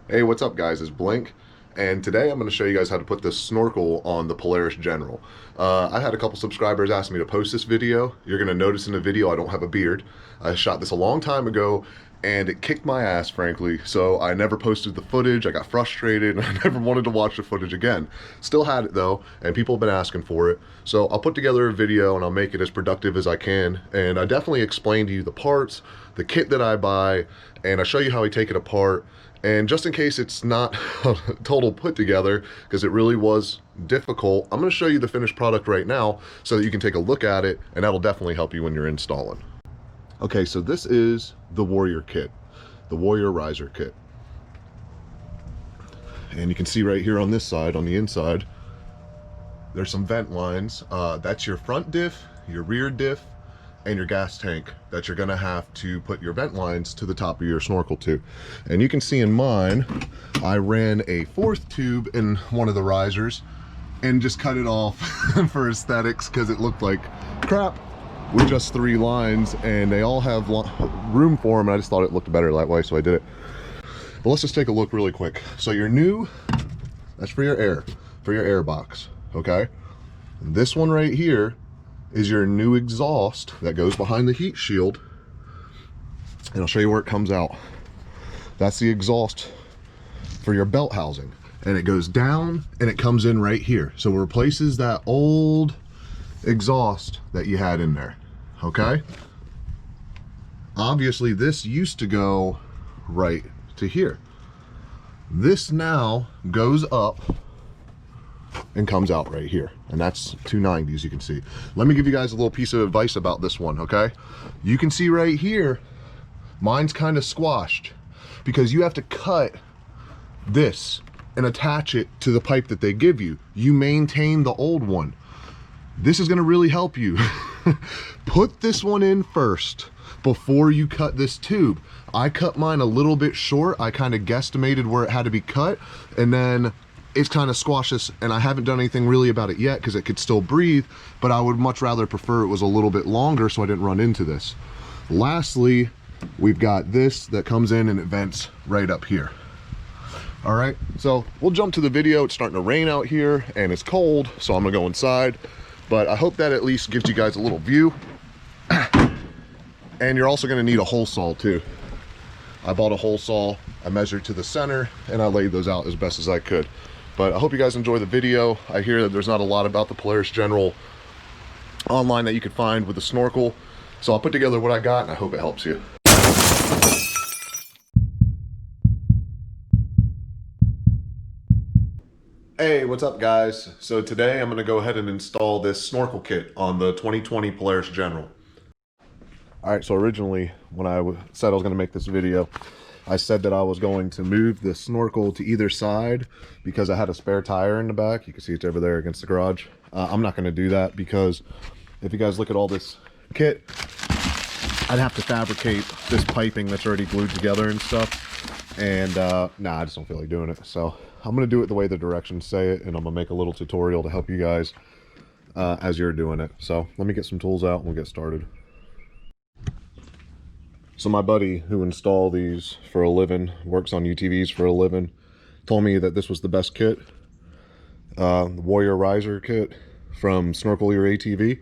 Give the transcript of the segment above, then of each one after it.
Hey, what's up guys, it's Blink, and today I'm going to show you guys how to put this snorkel on the Polaris General. I had a couple subscribers ask me to post this video. You're going to notice in the video I don't have a beard. I shot this a long time ago and it kicked my ass, frankly, so I never posted the footage. I got frustrated and I never wanted to watch the footage again. Still had it though, and people have been asking for it, so I'll put together a video and I'll make it as productive as I can, and I definitely explain to you the parts, the kit that I buy, and I show you how I take it apart. And just in case it's not a total put together, because it really was difficult, I'm going to show you the finished product right now so that you can take a look at it, and that'll definitely help you when you're installing. Okay, so this is the Warrior kit, the Warrior riser kit. And you can see right here on this side, on the inside, there's some vent lines. That's your front diff, your rear diff, and your gas tank that you're gonna have to put your vent lines to the top of your snorkel to. And you can see in mine, I ran a fourth tube in one of the risers and just cut it off for aesthetics because it looked like crap with just 3 lines, and they all have room for them, and I just thought it looked better that way, so I did it. But let's just take a look really quick. So your new, that's for your air box, okay? And this one right here is your new exhaust that goes behind the heat shield, and I'll show you where it comes out. That's the exhaust for your belt housing, and it goes down and it comes in right here, so it replaces that old exhaust that you had in there. Okay, obviously this used to go right to here. This now goes up and comes out right here, and that's 290, as you can see. Let me give you guys a little piece of advice about this one, okay? You can see right here, mine's kind of squashed because you have to cut this and attach it to the pipe that they give you. You maintain the old one. This is going to really help you. Put this one in first before you cut this tube. I cut mine a little bit short. I kind of guesstimated where it had to be cut, and then it's kind of squashes, and I haven't done anything really about it yet because it could still breathe, but I would much rather prefer it was a little bit longer so I didn't run into this. Lastly, we've got this that comes in and it vents right up here. All right, so we'll jump to the video. It's starting to rain out here and it's cold, so I'm gonna go inside, but I hope that at least gives you guys a little view. And you're also gonna need a hole saw too. I bought a hole saw, I measured to the center, and I laid those out as best as I could. But I hope you guys enjoy the video. I hear that there's not a lot about the Polaris General online that you can find with the snorkel, so I'll put together what I got and I hope it helps you. Hey, what's up guys? So today I'm gonna go ahead and install this snorkel kit on the 2020 Polaris General. All right, so originally when I said I was gonna make this video, I said that I was going to move the snorkel to either side because I had a spare tire in the back. You can see it's over there against the garage. I'm not going to do that because if you guys look at all this kit, I'd have to fabricate this piping that's already glued together and stuff. And nah, I just don't feel like doing it. So I'm going to do it the way the directions say it, and I'm going to make a little tutorial to help you guys as you're doing it. So let me get some tools out and we'll get started. So my buddy who installed these for a living, works on UTVs for a living, told me that this was the best kit. The Warrior riser kit from Snorkel Your ATV.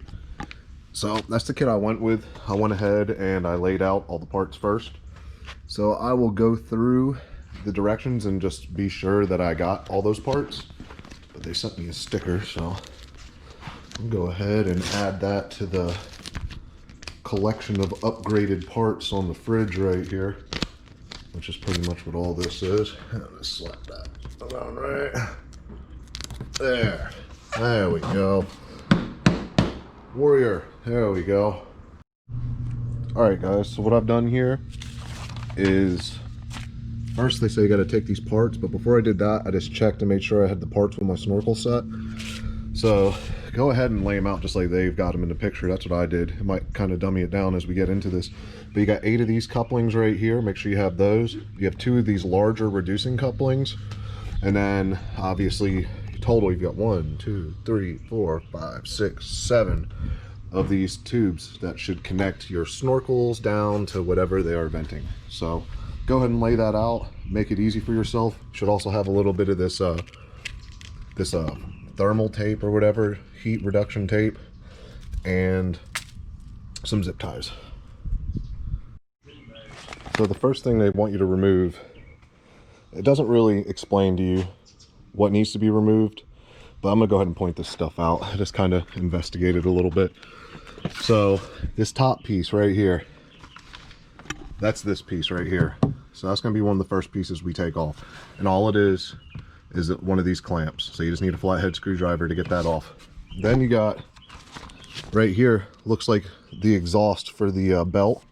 So that's the kit I went with. I went ahead and I laid out all the parts first. So I will go through the directions and just be sure that I got all those parts. But they sent me a sticker, so I'll go ahead and add that to the collection of upgraded parts on the fridge right here, which is pretty much what all this is. I'm gonna slap that around right there. There we go. Warrior, there we go. All right guys, so what I've done here is, first they say you got to take these parts, but before I did that I just checked to make sure I had the parts with my snorkel set. So go ahead and lay them out just like they've got them in the picture. That's what I did. It might kind of dummy it down as we get into this, but you got 8 of these couplings right here. Make sure you have those. You have 2 of these larger reducing couplings, and then obviously total you've got 1, 2, 3, 4, 5, 6, 7 of these tubes that should connect your snorkels down to whatever they are venting. So go ahead and lay that out, make it easy for yourself. Should also have a little bit of this thermal tape or whatever, heat reduction tape, and some zip ties. So the first thing they want you to remove, it doesn't really explain to you what needs to be removed, but I'm gonna go ahead and point this stuff out. I just kind of investigated a little bit. So this top piece right here, that's this piece right here. So that's gonna be one of the first pieces we take off. And all it is one of these clamps. So you just need a flathead screwdriver to get that off. Then you got right here, looks like the exhaust for the belt.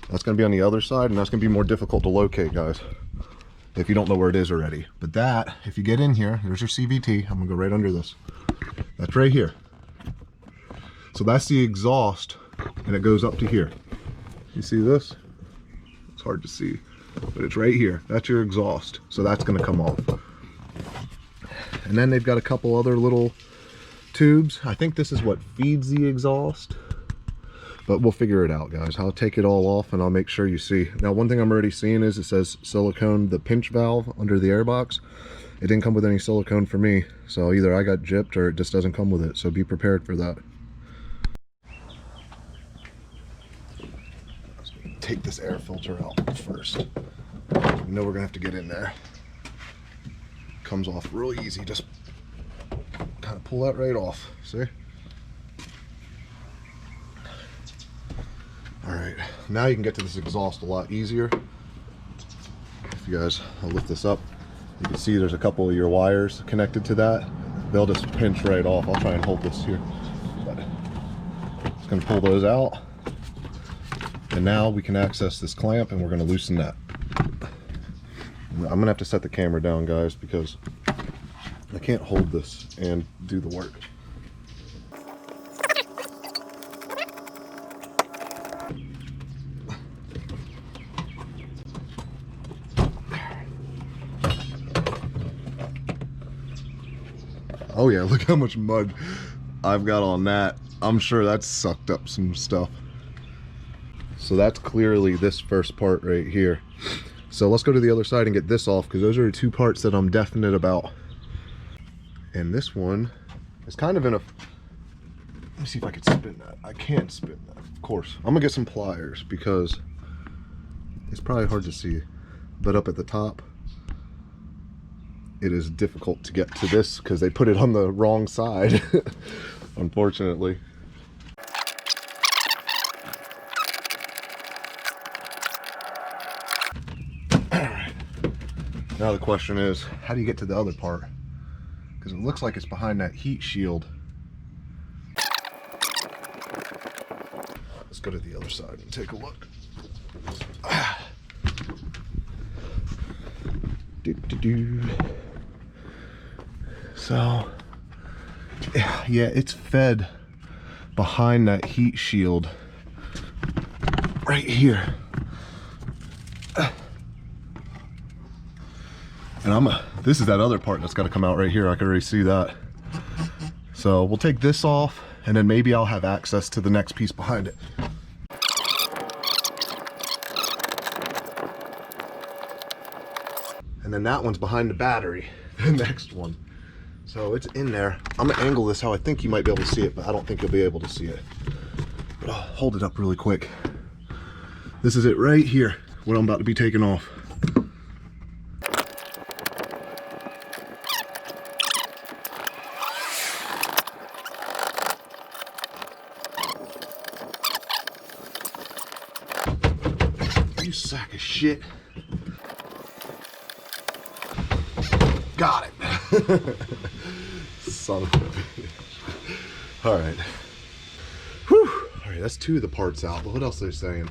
That's gonna be on the other side, and that's gonna be more difficult to locate, guys, if you don't know where it is already. But that, if you get in here, there's your CVT. I'm gonna go right under this. That's right here. So that's the exhaust, and it goes up to here. You see this? It's hard to see, but it's right here. That's your exhaust. So that's gonna come off. And then they've got a couple other little tubes. I think this is what feeds the exhaust, but we'll figure it out, guys. I'll take it all off and I'll make sure you see. Now, one thing I'm already seeing is it says silicone, the pinch valve under the airbox. It didn't come with any silicone for me, so either I got gypped or it just doesn't come with it, so be prepared for that. Take this air filter out first. You know we're gonna have to get in there. Comes off real easy, just kind of pull that right off, see? All right, now you can get to this exhaust a lot easier. If you guys, I'll lift this up. You can see there's a couple of your wires connected to that. They'll just pinch right off. I'll try and hold this here. But just gonna pull those out. And now we can access this clamp, and we're gonna loosen that. I'm gonna have to set the camera down, guys, because I can't hold this and do the work. Oh yeah, look how much mud I've got on that. I'm sure that's sucked up some stuff. So that's clearly this first part right here. So let's go to the other side and get this off, because those are the two parts that I'm definite about. And this one is kind of in a, let me see if I can spin that. I can't spin that, of course. I'm gonna get some pliers because it's probably hard to see, but up at the top, it is difficult to get to this because they put it on the wrong side, unfortunately. Now the question is, how do you get to the other part? Because it looks like it's behind that heat shield. Let's go to the other side and take a look. So, yeah, it's fed behind that heat shield right here. And this is that other part that's got to come out right here. I can already see that. So we'll take this off, and then maybe I'll have access to the next piece behind it. And then that one's behind the battery, the next one. So it's in there. I'm gonna angle this how I think you might be able to see it, but I don't think you'll be able to see it. But I'll hold it up really quick. This is it right here, what I'm about to be taking off. You sack of shit. Got it. Son of a bitch. All right. Whew. All right, that's two of the parts out, but what else are they saying?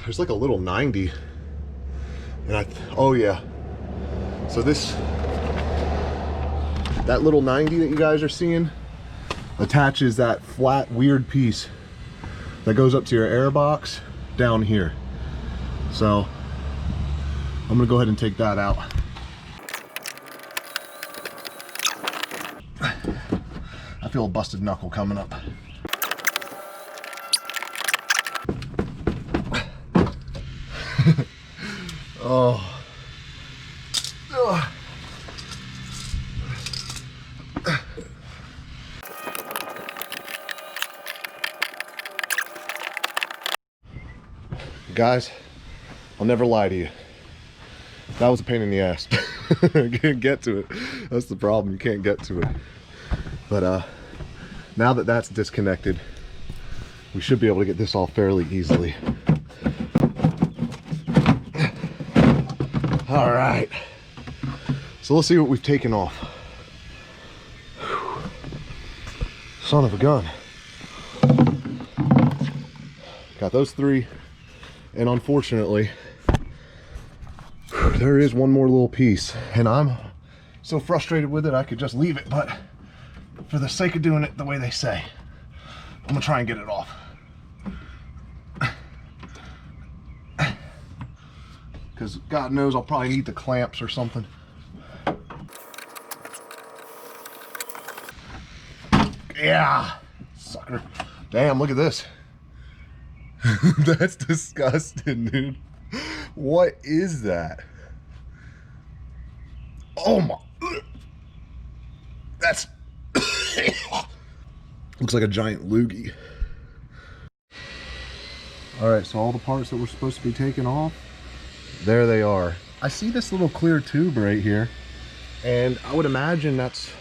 There's like a little 90. And oh yeah. So that little 90 that you guys are seeing attaches that flat, weird piece that goes up to your air box down here. So I'm gonna go ahead and take that out. I feel a busted knuckle coming up. Oh. Ugh. Guys, I'll never lie to you. That was a pain in the ass. I can't get to it. That's the problem. You can't get to it. But now that that's disconnected, we should be able to get this all fairly easily. All right. So let's see what we've taken off. Whew. Son of a gun. Got those three. And unfortunately, there is one more little piece. And I'm so frustrated with it, I could just leave it. But for the sake of doing it the way they say, I'm gonna try and get it off. Because God knows I'll probably need the clamps or something. Yeah, sucker. Damn, look at this. That's disgusting, dude. What is that? Oh my. That's looks like a giant loogie. All right, so all the parts that were supposed to be taken off, there they are. I see this little clear tube right here, and I would imagine that's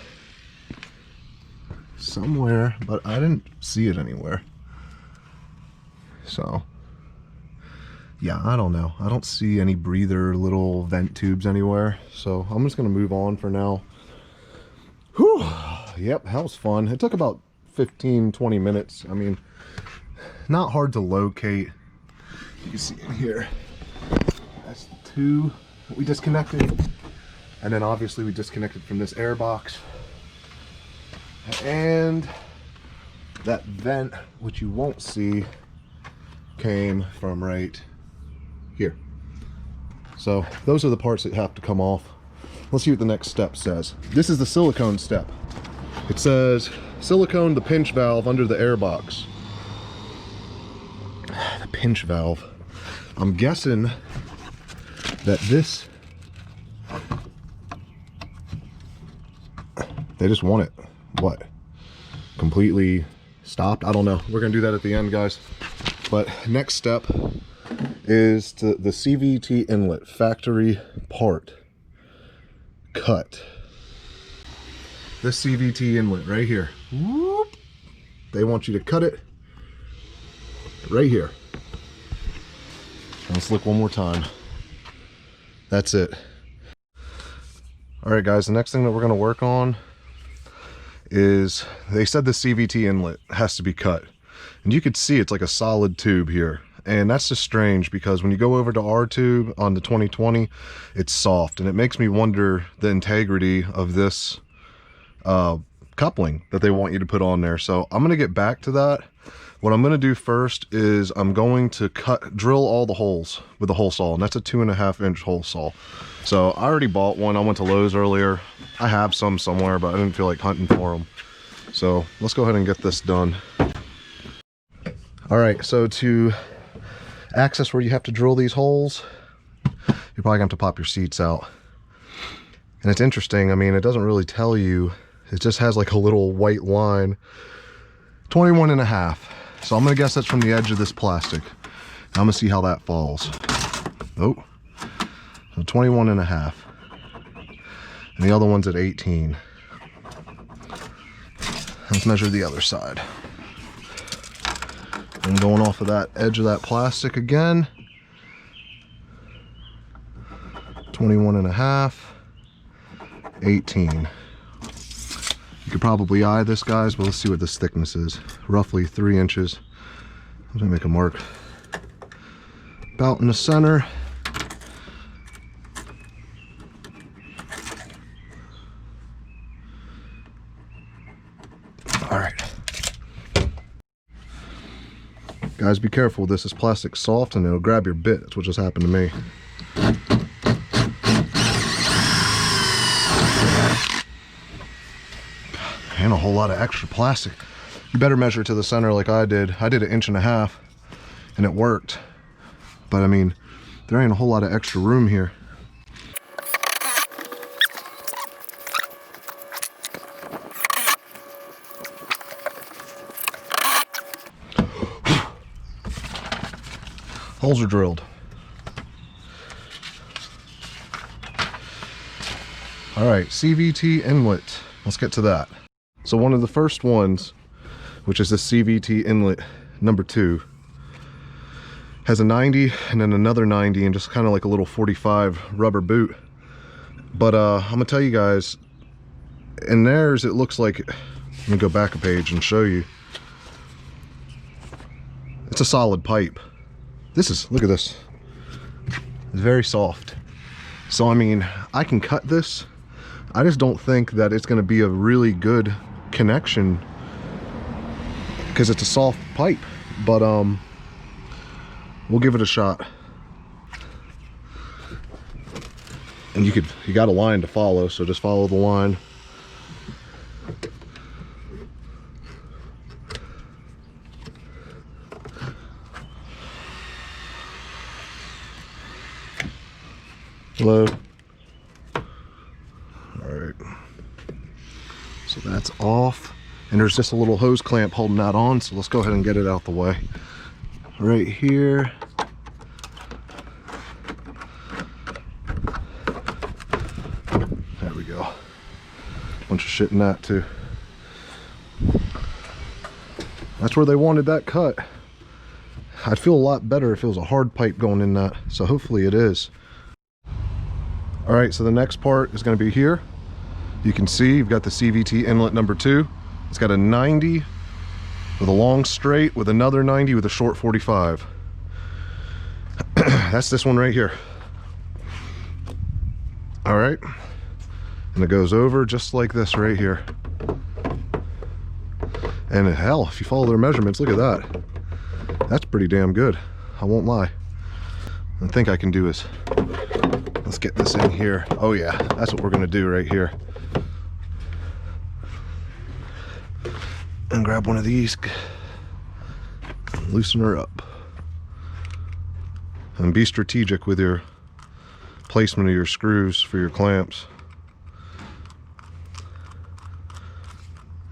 somewhere, but I didn't see it anywhere. So yeah, I don't know. I don't see any breather little vent tubes anywhere. So I'm just gonna move on for now. Whew. Yep, that was fun. It took about 15-20 minutes. I mean, not hard to locate. You can see in here, that's the two that we disconnected. And then obviously we disconnected from this air box. And that vent, which you won't see, came from right here. So those are the parts that have to come off. Let's see what the next step says. This is the silicone step. It says silicone the pinch valve under the air box. The pinch valve. I'm guessing that this, they just want it, what, completely stopped? I don't know. We're gonna do that at the end, guys. But next step is to the CVT inlet factory part cut. This CVT inlet right here. Whoop. They want you to cut it right here. Let's look one more time. That's it. All right, guys, the next thing that we're going to work on is, they said the CVT inlet has to be cut. And you could see it's like a solid tube here. And that's just strange because when you go over to our tube on the 2020, it's soft. And it makes me wonder the integrity of this coupling that they want you to put on there. So I'm going to get back to that. What I'm going to do first is I'm going to drill all the holes with a hole saw. And that's a 2.5-inch hole saw. So I already bought one. I went to Lowe's earlier. I have some somewhere, but I didn't feel like hunting for them. So let's go ahead and get this done. All right, so to access where you have to drill these holes, you're probably gonna have to pop your seats out. And it's interesting, I mean, it doesn't really tell you, it just has like a little white line. 21.5. So I'm gonna guess that's from the edge of this plastic. I'm gonna see how that falls. Oh, so 21.5. And the other one's at 18. Let's measure the other side. And going off of that edge of that plastic again, 21.5, 18. You could probably eye this, guys, but let's see what this thickness is. Roughly 3 inches. I'm gonna make a mark about in the center. All right. Guys, be careful. This is plastic soft and it'll grab your bit. That's what just happened to me. And a whole lot of extra plastic. You better measure to the center like I did. I did 1.5 inches and it worked. But I mean, there ain't a whole lot of extra room here. Holes are drilled. All right, CVT inlet. Let's get to that. So one of the first ones, which is the CVT inlet number 2, has a 90 and then another 90 and just kind of like a little 45 rubber boot. But I'm gonna tell you guys, in theirs it looks like, let me go back a page and show you. It's a solid pipe. This is, look at this. It's very soft. So I mean, I can cut this. I just don't think that it's gonna be a really good connection because it's a soft pipe, but we'll give it a shot. And you got a line to follow, so just follow the line. Hello. All right, so that's off, and there's just a little hose clamp holding that on, so let's go ahead and get it out the way. Right here. There we go. Bunch of shit in that too. That's where they wanted that cut. I'd feel a lot better if it was a hard pipe going in that, so hopefully it is. All right, so the next part is going to be here. You can see you've got the CVT inlet number 2. It's got a 90 with a long straight with another 90 with a short 45. That's this one right here. All right, and it goes over just like this right here. And hell, if you follow their measurements, look at that. That's pretty damn good, I won't lie. I think I can do is, let's get this in here. Oh yeah, that's what we're gonna do right here. And grab one of these, loosen her up. And be strategic with your placement of your screws for your clamps.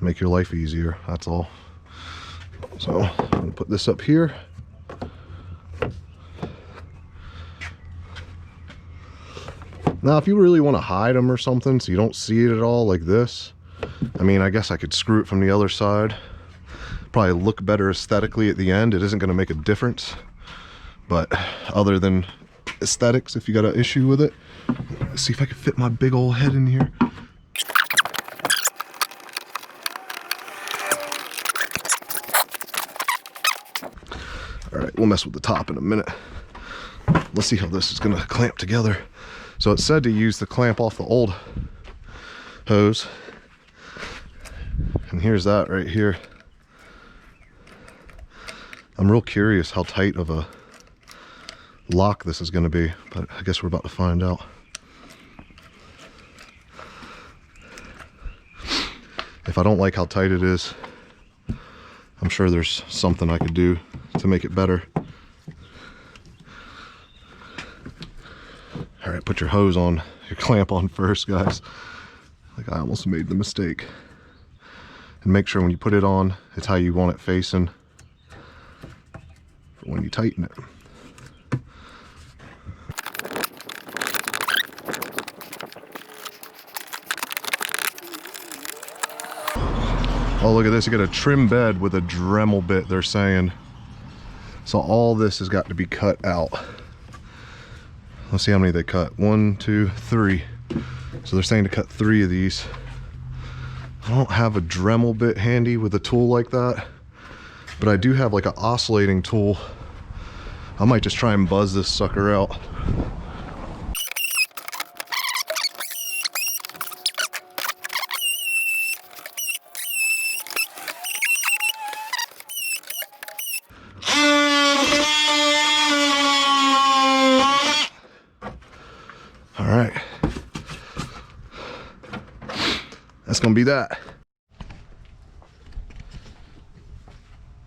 Make your life easier, that's all. So I'm gonna put this up here. Now, if you really want to hide them or something so you don't see it at all like this, I mean, I guess I could screw it from the other side. Probably look better aesthetically at the end. It isn't going to make a difference. But other than aesthetics, if you got an issue with it, let's see if I can fit my big old head in here. All right, we'll mess with the top in a minute. Let's see how this is going to clamp together. So it said to use the clamp off the old hose. And here's that right here. I'm real curious how tight of a lock this is going to be, but I guess we're about to find out. If I don't like how tight it is, I'm sure there's something I could do to make it better. All right, put your hose on, your clamp on first, guys. Like I almost made the mistake. And make sure when you put it on, it's how you want it facing for when you tighten it. Oh, look at this, you got a trim bed with a Dremel bit, they're saying. So all this has got to be cut out. Let's see how many they cut. 1, 2, 3. So they're saying to cut 3 of these. I don't have a Dremel bit handy with a tool like that, but I do have like an oscillating tool. I might just try and buzz this sucker out. All right, that's gonna be that.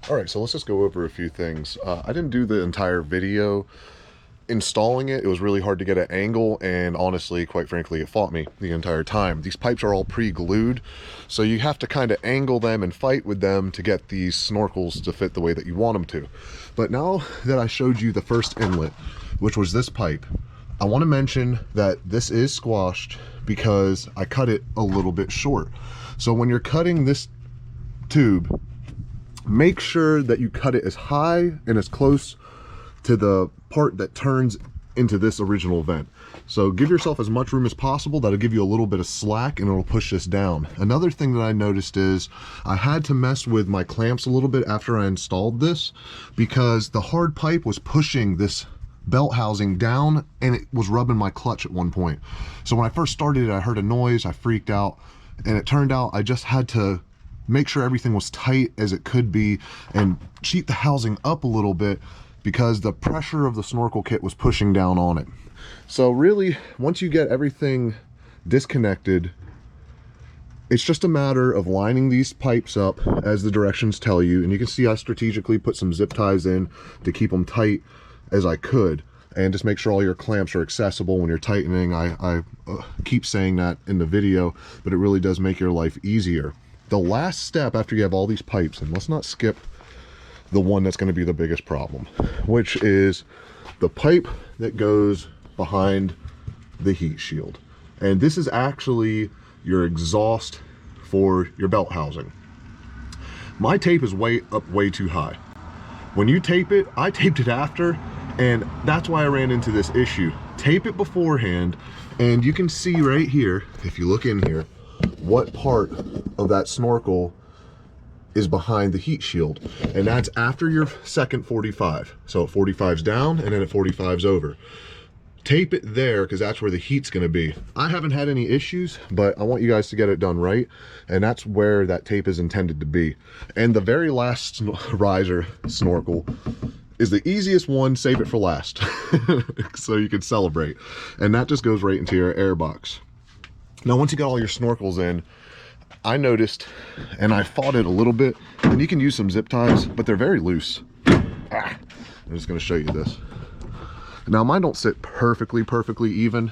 All right, so let's just go over a few things. I didn't do the entire video installing it, it was really hard to get an angle, and honestly, quite frankly, it fought me the entire time. These pipes are all pre-glued, so you have to kind of angle them and fight with them to get these snorkels to fit the way that you want them to. But now that I showed you the first inlet, which was this pipe, I want to mention that this is squashed because I cut it a little bit short. So when you're cutting this tube, make sure that you cut it as high and as close to the part that turns into this original vent. So give yourself as much room as possible. That'll give you a little bit of slack and it'll push this down. Another thing that I noticed is I had to mess with my clamps a little bit after I installed this, because the hard pipe was pushing this belt housing down and it was rubbing my clutch at one point. So when I first started it, I heard a noise, I freaked out, and it turned out I just had to make sure everything was tight as it could be and cheat the housing up a little bit, because the pressure of the snorkel kit was pushing down on it. So really, once you get everything disconnected, it's just a matter of lining these pipes up as the directions tell you. And you can see I strategically put some zip ties in to keep them tight as I could, and just make sure all your clamps are accessible when you're tightening. I keep saying that in the video, but it really does make your life easier. The last step after you have all these pipes, and let's not skip the one that's going to be the biggest problem, which is the pipe that goes behind the heat shield. And this is actually your exhaust for your belt housing. My tape is way too high. When you tape it, I taped it after, and that's why I ran into this issue. Tape it beforehand, and you can see right here, if you look in here, what part of that snorkel is behind the heat shield, and that's after your second 45. So at 45's down, and then at 45's over. Tape it there, because that's where the heat's going to be. I haven't had any issues, but I want you guys to get it done right, and that's where that tape is intended to be. And the very last riser snorkel is the easiest one. Save it for last so you can celebrate, and that just goes right into your air box. Now once you got all your snorkels in, I noticed, and I fought it a little bit, and you can use some zip ties, but they're very loose. I'm just going to show you this. Now mine don't sit perfectly even.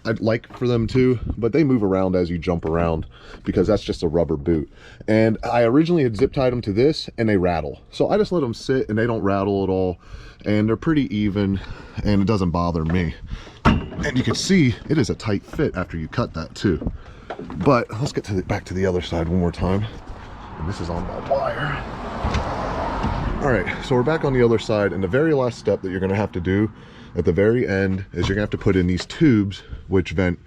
I'd like for them to, but they move around as you jump around, because that's just a rubber boot. And I originally had zip tied them to this, and they rattle. So I just let them sit, and they don't rattle at all, and they're pretty even, and it doesn't bother me. And you can see it is a tight fit after you cut that too. But let's get to back to the other side one more time. And this is on my wire. All right, so we're back on the other side, and the very last step that you're going to have to do at the very end is you're going to have to put in these tubes which vent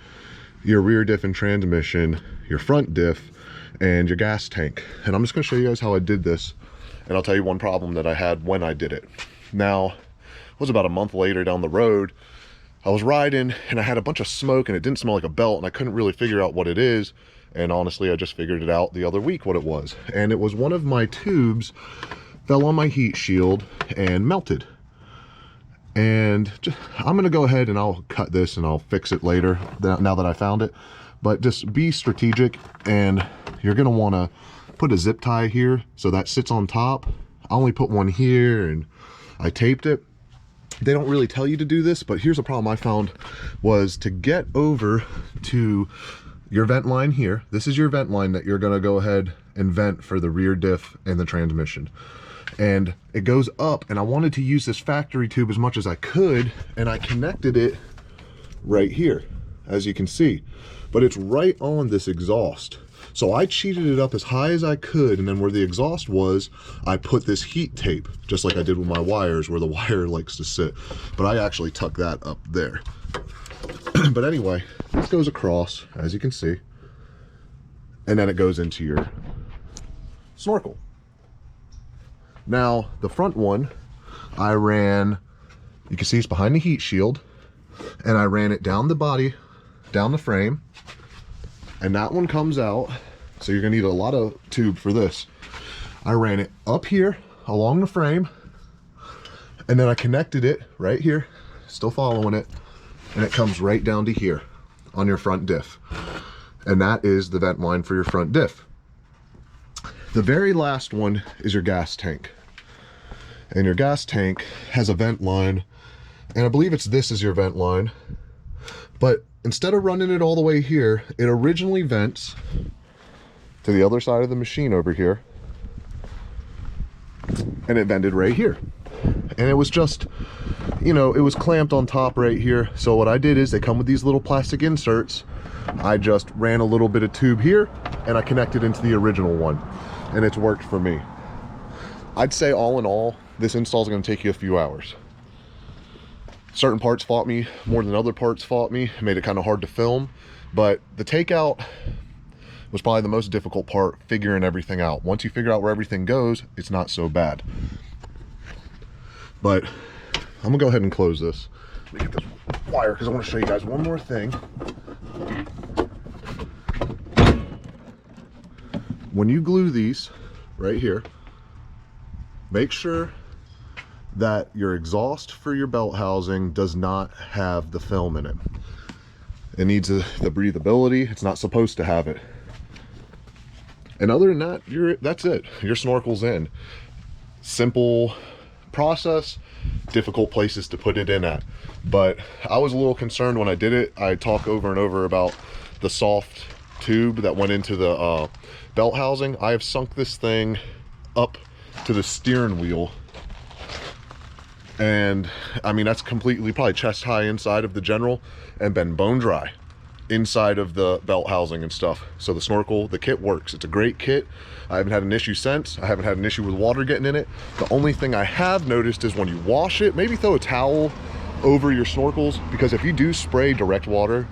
your rear diff and transmission, your front diff, and your gas tank. And I'm just going to show you guys how I did this, and I'll tell you one problem that I had when I did it. Now, it was about a month later down the road. I was riding and I had a bunch of smoke, and it didn't smell like a belt, and I couldn't really figure out what it is. And honestly, I just figured it out the other week what it was. And it was one of my tubes fell on my heat shield and melted. And I'm gonna go ahead and I'll cut this and I'll fix it later now that I found it. But just be strategic, and you're gonna wanna put a zip tie here so that sits on top. I only put one here and I taped it. They don't really tell you to do this, but here's a problem I found was to get over to your vent line here. This is your vent line that you're gonna go ahead and vent for the rear diff and the transmission. And it goes up, and I wanted to use this factory tube as much as I could, and I connected it right here, as you can see. But it's right on this exhaust. So I cheated it up as high as I could, and then where the exhaust was, I put this heat tape, just like I did with my wires, where the wire likes to sit. But I actually tucked that up there. But anyway, this goes across, as you can see, and then it goes into your snorkel. Now, the front one, I ran, you can see it's behind the heat shield, and I ran it down the body, down the frame, and that one comes out, so you're gonna need a lot of tube for this. I ran it up here along the frame, and then I connected it right here, still following it, and it comes right down to here on your front diff. And that is the vent line for your front diff. The very last one is your gas tank. And your gas tank has a vent line And I believe this is your vent line. But instead of running it all the way here, it originally vents to the other side of the machine over here. And it vented right here. And it was just, you know, it was clamped on top right here. So what I did is, they come with these little plastic inserts. I just ran a little bit of tube here and I connected into the original one, and it's worked for me. I'd say all in all, this install is going to take you a few hours. Certain parts fought me more than other parts fought me. It made it kind of hard to film, but the takeout was probably the most difficult part, figuring everything out. Once you figure out where everything goes, it's not so bad. But I'm gonna go ahead and close this. Let me get this wire because I want to show you guys one more thing. When you glue these right here, make sure that your exhaust for your belt housing does not have the film in it. It needs the breathability. It's not supposed to have it. And other than that, that's it. Your snorkel's in. Simple process, difficult places to put it in at. But I was a little concerned when I did it. I talk over and over about the soft tube that went into the belt housing. I have sunk this thing up to the steering wheel, and I mean, that's completely probably chest high inside of the General and been bone dry inside of the belt housing and stuff. So the Snorkel, the kit works. It's a great kit. I haven't had an issue since. I haven't had an issue with water getting in it. The only thing I have noticed is when you wash it, maybe throw a towel over your snorkels, because if you do spray direct water,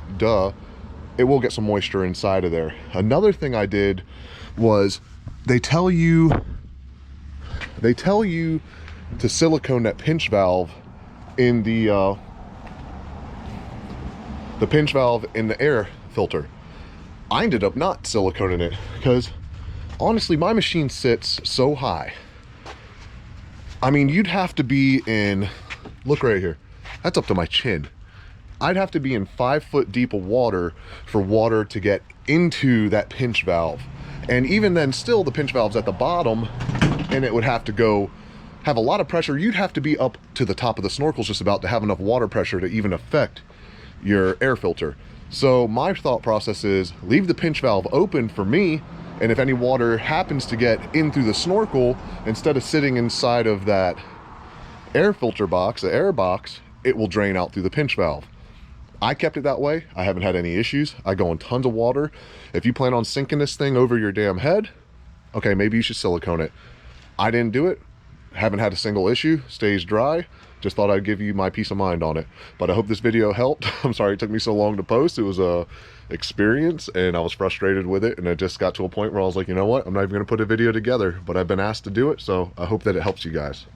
it will get some moisture inside of there. Another thing I did was, they tell you to silicone that pinch valve in the pinch valve in the air filter. I ended up not siliconing it because honestly, my machine sits so high. I mean, you'd have to be in, look right here, that's up to my chin. I'd have to be in 5 foot deep of water for water to get into that pinch valve. And even then, still the pinch valve's at the bottom, and it would have to have a lot of pressure. You'd have to be up to the top of the snorkels just about to have enough water pressure to even affect your air filter. So my thought process is, leave the pinch valve open for me, and if any water happens to get in through the snorkel, instead of sitting inside of that air filter box, the air box, it will drain out through the pinch valve. I kept it that way. I haven't had any issues. I go in tons of water. If you plan on sinking this thing over your damn head, okay, maybe you should silicone it. I didn't do it. Haven't had a single issue. Stays dry. Just thought I'd give you my peace of mind on it. But I hope this video helped. I'm sorry it took me so long to post. It was a experience and I was frustrated with it, and it just got to a point where I was like, you know what, I'm not even going to put a video together, but I've been asked to do it, so I hope that it helps you guys.